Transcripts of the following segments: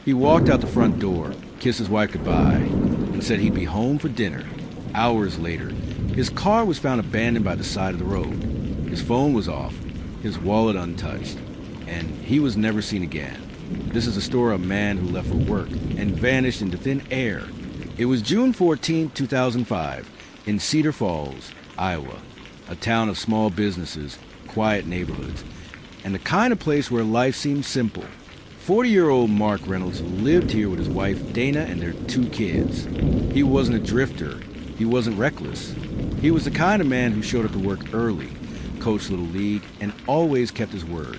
He walked out the front door, kissed his wife goodbye, and said he'd be home for dinner. Hours later, his car was found abandoned by the side of the road. His phone was off, his wallet untouched, and he was never seen again. This is the story of a man who left for work and vanished into thin air. It was June 14, 2005, in Cedar Falls, Iowa, a town of small businesses, quiet neighborhoods, and the kind of place where life seemed simple. 40-year-old Mark Reynolds lived here with his wife Dana and their 2 kids. He wasn't a drifter. He wasn't reckless. He was the kind of man who showed up to work early, coached Little League, and always kept his word.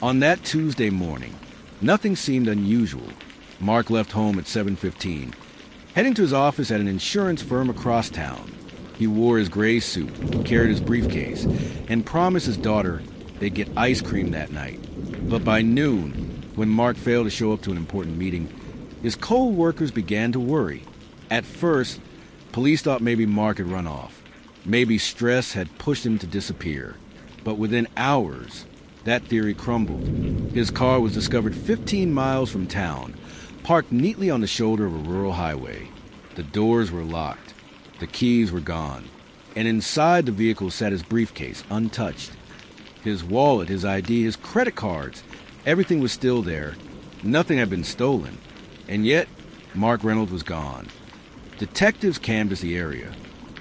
On that Tuesday morning, nothing seemed unusual. Mark left home at 7:15, heading to his office at an insurance firm across town. He wore his gray suit, carried his briefcase, and promised his daughter they'd get ice cream that night. But by noon, when Mark failed to show up to an important meeting, his co-workers began to worry. At first, police thought maybe Mark had run off. Maybe stress had pushed him to disappear. But within hours, that theory crumbled. His car was discovered 15 miles from town, parked neatly on the shoulder of a rural highway. The doors were locked. The keys were gone. And inside the vehicle sat his briefcase, untouched. His wallet, his ID, his credit cards, everything was still there. Nothing had been stolen. And yet, Mark Reynolds was gone. Detectives canvassed the area.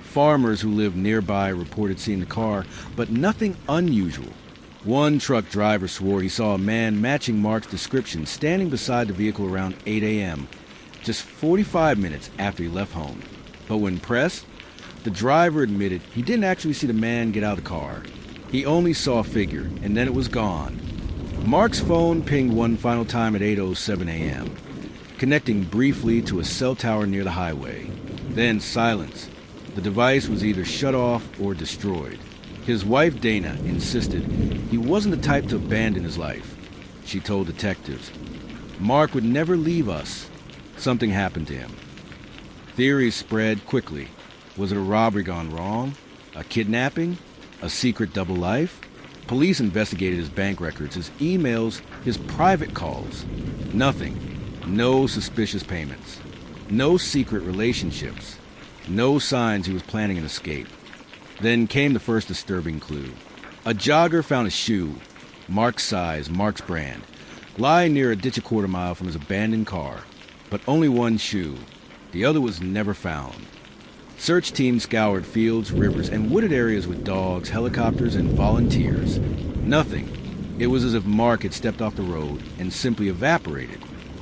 Farmers who lived nearby reported seeing the car, but nothing unusual. One truck driver swore he saw a man matching Mark's description standing beside the vehicle around 8 a.m., just 45 minutes after he left home. But when pressed, the driver admitted he didn't actually see the man get out of the car. He only saw a figure, and then it was gone. Mark's phone pinged one final time at 8:07 a.m., connecting briefly to a cell tower near the highway. Then silence. The device was either shut off or destroyed. His wife, Dana, insisted he wasn't the type to abandon his life. She told detectives, Mark would never leave us. Something happened to him. Theories spread quickly. Was it a robbery gone wrong? A kidnapping? A secret double life? Police investigated his bank records, his emails, his private calls. Nothing. No suspicious payments. No secret relationships. No signs he was planning an escape. Then came the first disturbing clue. A jogger found a shoe, Mark's size, Mark's brand, lying near a ditch a quarter mile from his abandoned car. But only one shoe. The other was never found. Search teams scoured fields, rivers, and wooded areas with dogs, helicopters, and volunteers. Nothing. It was as if Mark had stepped off the road and simply evaporated.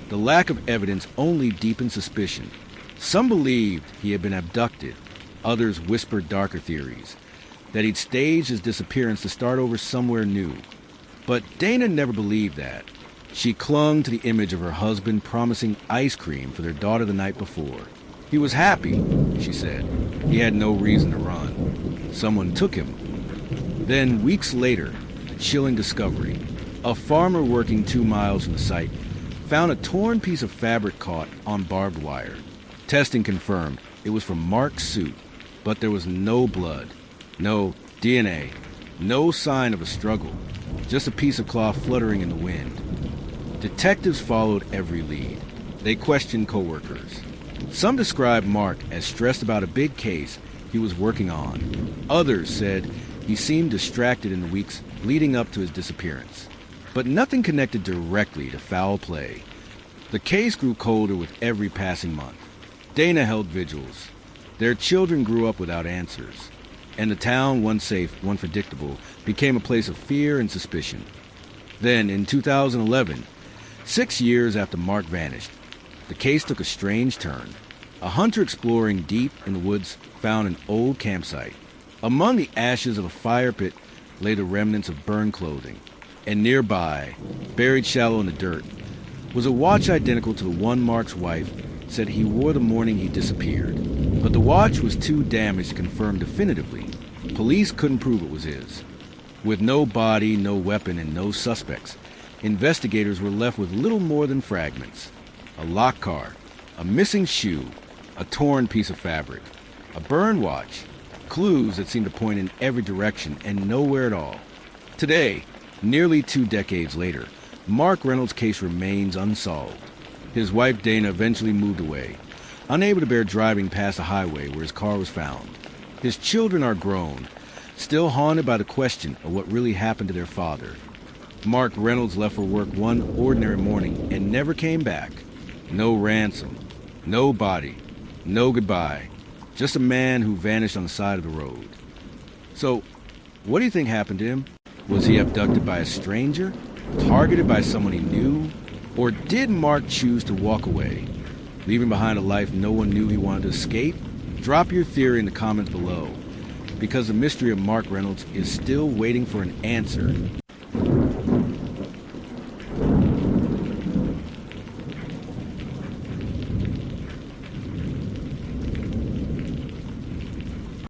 The lack of evidence only deepened suspicion. Some believed he had been abducted. Others whispered darker theories, that he'd staged his disappearance to start over somewhere new. But Dana never believed that. She clung to the image of her husband promising ice cream for their daughter the night before. He was happy, she said. He had no reason to run. Someone took him. Then, weeks later, a chilling discovery. A farmer working 2 miles from the site found a torn piece of fabric caught on barbed wire. Testing confirmed it was from Mark's suit, but there was no blood, no DNA, no sign of a struggle, just a piece of cloth fluttering in the wind. Detectives followed every lead. They questioned coworkers. Some described Mark as stressed about a big case he was working on. Others said he seemed distracted in the weeks leading up to his disappearance. But nothing connected directly to foul play. The case grew colder with every passing month. Dana held vigils. Their children grew up without answers. And the town, once safe, once predictable, became a place of fear and suspicion. Then, in 2011, 6 years after Mark vanished, the case took a strange turn. A hunter exploring deep in the woods found an old campsite. Among the ashes of a fire pit lay the remnants of burned clothing. And nearby, buried shallow in the dirt, was a watch identical to the one Mark's wife said he wore the morning he disappeared. But the watch was too damaged to confirm definitively. Police couldn't prove it was his. With no body, no weapon, and no suspects, investigators were left with little more than fragments. A locked car, a missing shoe, a torn piece of fabric, a burned watch, clues that seemed to point in every direction and nowhere at all. Today, nearly 2 decades later, Mark Reynolds' case remains unsolved. His wife Dana eventually moved away, unable to bear driving past the highway where his car was found. His children are grown, still haunted by the question of what really happened to their father. Mark Reynolds left for work one ordinary morning and never came back. No ransom, no body, no goodbye. Just a man who vanished on the side of the road. So, what do you think happened to him? Was he abducted by a stranger? Targeted by someone he knew? Or did Mark choose to walk away, leaving behind a life no one knew he wanted to escape? Drop your theory in the comments below, because the mystery of Mark Reynolds is still waiting for an answer.